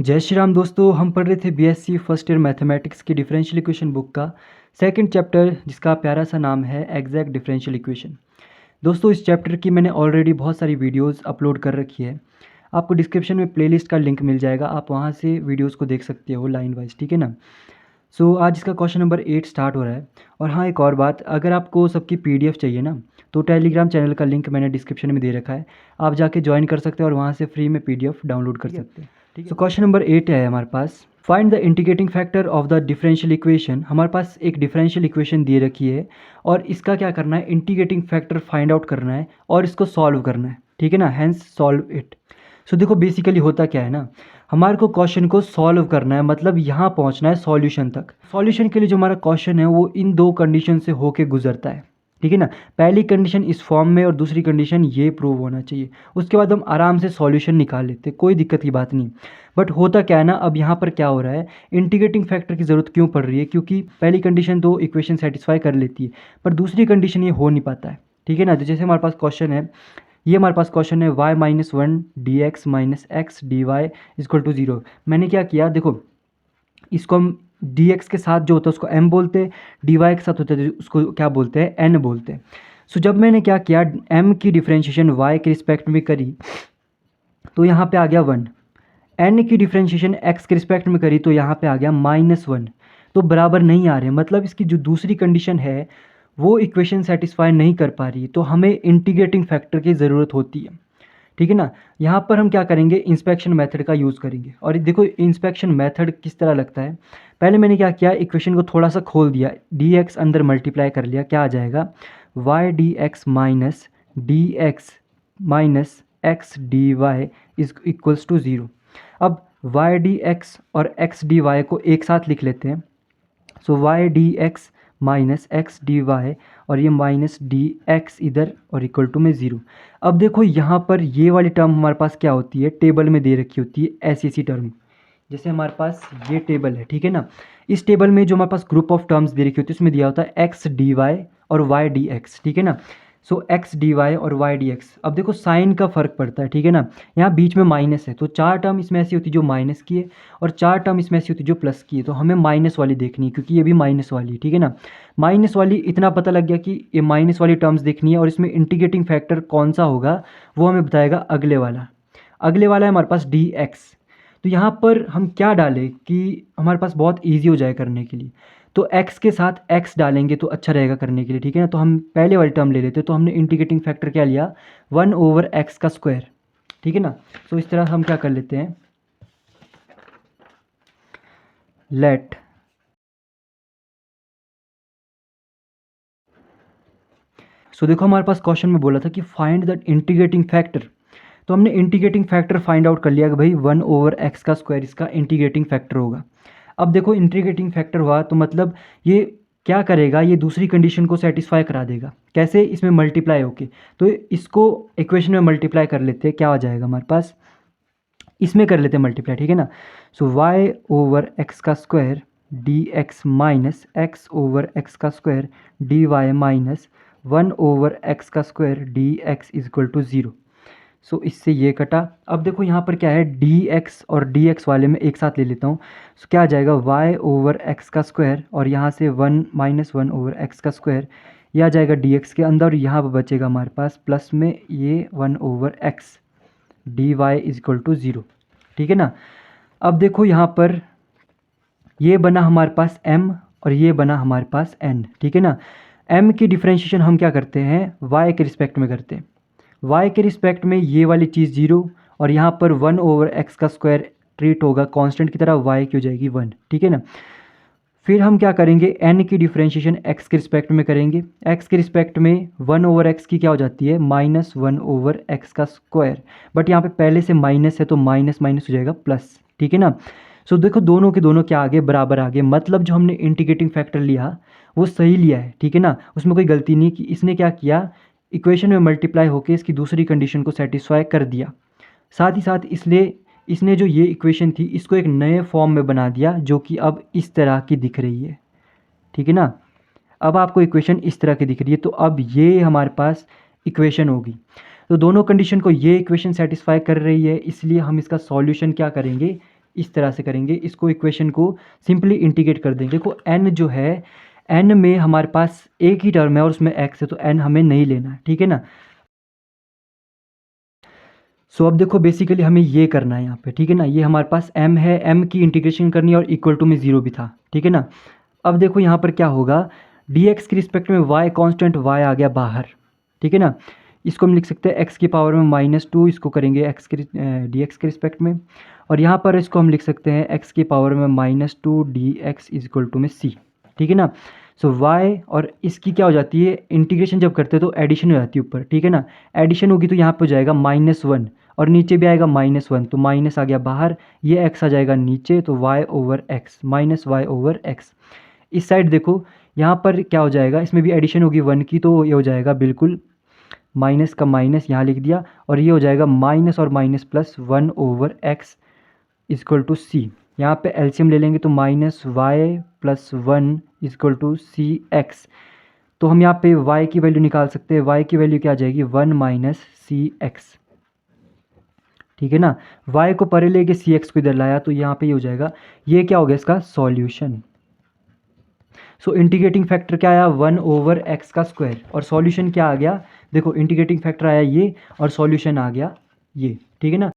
जय श्री राम दोस्तों, हम पढ़ रहे थे बीएससी फर्स्ट ईयर मैथमेटिक्स की डिफरेंशियल इक्वेशन बुक का सेकंड चैप्टर, जिसका प्यारा सा नाम है एग्जैक्ट डिफरेंशियल इक्वेशन। दोस्तों, इस चैप्टर की मैंने ऑलरेडी बहुत सारी वीडियोस अपलोड कर रखी है। आपको डिस्क्रिप्शन में प्लेलिस्ट का लिंक मिल जाएगा, आप वहाँ से वीडियोज़ को देख सकते हो लाइन वाइज, ठीक है ना। आज इसका क्वेश्चन नंबर 8 स्टार्ट हो रहा है। और हाँ, एक और बात, अगर आपको सबकी पीडीएफ चाहिए ना, तो टेलीग्राम चैनल का लिंक मैंने डिस्क्रिप्शन में दे रखा है, आप जाके ज्वाइन कर सकते हैं और वहाँ से फ्री में पीडीएफ डाउनलोड कर सकते हैं। ठीक है, क्वेश्चन नंबर 8 है हमारे पास, find the integrating factor of the differential equation. हमारे पास एक डिफरेंशियल इक्वेशन दे रखी है और इसका क्या करना है, इंटीग्रेटिंग फैक्टर फाइंड आउट करना है और इसको सॉल्व करना है, ठीक है ना, हैंस सॉल्व इट। देखो बेसिकली होता क्या है ना, हमारे को क्वेश्चन को सॉल्व करना है, मतलब यहाँ पहुँचना है सॉल्यूशन तक। सॉल्यूशन के लिए जो हमारा क्वेश्चन है वो इन दो कंडीशन से होके गुजरता है, ठीक है ना। पहली कंडीशन इस फॉर्म में और दूसरी कंडीशन ये प्रूव होना चाहिए, उसके बाद हम आराम से सॉल्यूशन निकाल लेते, कोई दिक्कत की बात नहीं। बट होता क्या है ना, अब यहाँ पर क्या हो रहा है, इंटीग्रेटिंग फैक्टर की ज़रूरत क्यों पड़ रही है, क्योंकि पहली कंडीशन तो इक्वेशन सेटिस्फाई कर लेती है, पर दूसरी कंडीशन ये हो नहीं पाता है, ठीक है ना। तो जैसे हमारे पास क्वेश्चन है, ये हमारे पास क्वेश्चन है y-1 dx minus x d y is equal to 0। मैंने क्या किया, देखो इसको हम dx के साथ जो होता है उसको m बोलते हैं, dy के साथ होता है उसको क्या बोलते हैं, n बोलते हैं। जब मैंने क्या किया, m की डिफ्रेंशिएशन y के रिस्पेक्ट में करी तो यहाँ पे आ गया 1, n की डिफ्रेंशिएशन x के रिस्पेक्ट में करी तो यहाँ पे आ गया -1। तो बराबर नहीं आ रहे, मतलब इसकी जो दूसरी कंडीशन है वो इक्वेशन सेटिस्फाई नहीं कर पा रही, तो हमें इंटीग्रेटिंग फैक्टर की ज़रूरत होती है, ठीक है ना। यहाँ पर हम क्या करेंगे, इंस्पेक्शन मेथड का यूज़ करेंगे। और देखो इंस्पेक्शन मेथड किस तरह लगता है, पहले मैंने क्या किया, इक्वेशन को थोड़ा सा खोल दिया, dx अंदर मल्टीप्लाई कर लिया, क्या आ जाएगा, y dx minus x dy is equals to 0। अब y dx और x dy को एक साथ लिख लेते हैं। y dx minus x d y और ये माइनस डी एक्स इधर और इक्वल टू में 0। अब देखो यहाँ पर ये वाली टर्म हमारे पास क्या होती है, टेबल में दे रखी होती है ऐसी टर्म, जैसे हमारे पास ये टेबल है, ठीक है ना। इस टेबल में जो हमारे पास ग्रुप ऑफ टर्म्स दे रखी होती है उसमें दिया होता है एक्स डी वाई और वाई डी एक्स, ठीक है ना। एक्स डी वाई और वाई डी एक्स, अब देखो साइन का फ़र्क पड़ता है, ठीक है ना। यहाँ बीच में माइनस है तो 4 टर्म इसमें ऐसी होती है जो माइनस की है और 4 टर्म इसमें ऐसी होती है जो प्लस की है, तो हमें माइनस वाली देखनी है क्योंकि ये भी माइनस वाली है, ठीक है ना। माइनस वाली, इतना पता लग गया कि ये माइनस वाली टर्म्स देखनी है और इसमें इंटीग्रेटिंग फैक्टर कौन सा होगा वो हमें बताएगा अगले वाला है हमारे पास डी एक्स। तो यहाँ पर हम क्या डालें कि हमारे पास बहुत ईजी हो जाए करने के लिए, तो x के साथ x डालेंगे तो अच्छा रहेगा करने के लिए, ठीक है ना। तो हम पहले वाली टर्म ले लेते, तो हमने इंटीग्रेटिंग फैक्टर क्या लिया, 1/x का स्क्वायर, ठीक है ना। इस तरह हम क्या कर लेते हैं, लेट देखो हमारे पास क्वेश्चन में बोला था कि फाइंड द इंटीग्रेटिंग फैक्टर, तो हमने इंटीग्रेटिंग फैक्टर फाइंड आउट कर लिया कि भाई 1/x का स्क्वायर इसका इंटीग्रेटिंग फैक्टर होगा। अब देखो इंटीग्रेटिंग फैक्टर हुआ तो मतलब ये क्या करेगा, ये दूसरी कंडीशन को सेटिस्फाई करा देगा, कैसे, इसमें मल्टीप्लाई होके। तो इसको इक्वेशन में मल्टीप्लाई कर लेते हैं, क्या हो जाएगा हमारे पास, इसमें कर लेते हैं मल्टीप्लाई, ठीक है ना। y/x का स्क्वायर dx माइनस x/x का स्क्वायर dy माइनस 1/x का square dx is equal to 0। इससे ये कटा। अब देखो यहाँ पर क्या है, dx और dx वाले में एक साथ ले लेता हूँ, क्या आ जाएगा, y/x का स्क्वायर और यहाँ से 1 माइनस 1/x का स्क्वायर, यह आ जाएगा dx के अंदर और यहाँ पर बचेगा हमारे पास प्लस में ये 1/x dy is equal to 0, ठीक है ना। अब देखो यहाँ पर ये बना हमारे पास m और ये बना हमारे पास n, ठीक है ना। m की डिफ्रेंशिएशन हम क्या करते हैं, y के रिस्पेक्ट में करते हैं, y के रिस्पेक्ट में ये वाली चीज़ 0 और यहाँ पर 1/x का स्क्वायर ट्रीट होगा कांस्टेंट की तरह, y की हो जाएगी 1, ठीक है ना। फिर हम क्या करेंगे, n की डिफ्रेंशिएशन x के रिस्पेक्ट में करेंगे, x के रिस्पेक्ट में 1/x की क्या हो जाती है, -1/x का स्क्वायर, बट यहाँ पे पहले से माइनस है तो माइनस माइनस हो जाएगा प्लस, ठीक है ना। देखो दोनों के दोनों क्या आगे बराबर आगे, मतलब जो हमने इंटीग्रेटिंग फैक्टर लिया वो सही लिया है, ठीक है ना, उसमें कोई गलती नहीं कि इसने क्या किया, इक्वेशन में मल्टीप्लाई होकर इसकी दूसरी कंडीशन को सेटिस्फाई कर दिया। साथ ही साथ इसलिए इसने जो ये इक्वेशन थी इसको एक नए फॉर्म में बना दिया जो कि अब इस तरह की दिख रही है, ठीक है ना। अब आपको इक्वेशन इस तरह की दिख रही है, तो अब ये हमारे पास इक्वेशन होगी। तो दोनों कंडीशन को ये इक्वेशन सेटिस्फाई कर रही है, इसलिए हम इसका सॉल्यूशन क्या करेंगे, इस तरह से करेंगे, इसको इक्वेशन को सिंपली इंटीग्रेट कर देंगे। देखो n जो है, n में हमारे पास एक ही टर्म है और उसमें x है, तो n हमें नहीं लेना है, ठीक है ना। सो अब देखो बेसिकली हमें ये करना है यहाँ पे, ठीक है ना। ये हमारे पास m है, m की इंटीग्रेशन करनी है और इक्वल टू में 0 भी था, ठीक है ना। अब देखो यहाँ पर क्या होगा, dx के रिस्पेक्ट में y कांस्टेंट y आ गया बाहर, ठीक है ना। इसको हम लिख सकते हैं x की पावर में -2, इसको करेंगे x के dx के रिस्पेक्ट में, और यहाँ पर इसको हम लिख सकते हैं x की पावर में -2 dx इज इक्वल टू में c, ठीक है ना। सो y और इसकी क्या हो जाती है, इंटीग्रेशन जब करते हैं तो एडिशन हो जाती है ऊपर, ठीक है ना। एडिशन होगी तो यहाँ पर हो जाएगा -1 और नीचे भी आएगा -1, तो माइनस आ गया बाहर, ये x आ जाएगा नीचे, तो y/x -y/x। इस साइड देखो यहाँ पर क्या हो जाएगा, इसमें भी एडिशन होगी 1 की, तो ये हो जाएगा बिल्कुल माइनस का माइनस यहाँ लिख दिया, और ये हो जाएगा माइनस और minus plus 1/x equal to C. यहाँ पे एलसीएम ले लेंगे तो -y+1 इक्वल टू cx। तो हम यहाँ पे y की वैल्यू निकाल सकते हैं, y की वैल्यू क्या आ जाएगी 1 - cx, ठीक है ना। y को परे लेके cx को इधर लाया तो यहाँ पे ये हो जाएगा, ये क्या हो गया इसका सॉल्यूशन। सो इंटीग्रेटिंग फैक्टर क्या आया 1/x का स्क्वायर, और सॉल्यूशन क्या आ गया, देखो इंटीग्रेटिंग फैक्टर आया ये और सॉल्यूशन आ गया ये, ठीक है ना।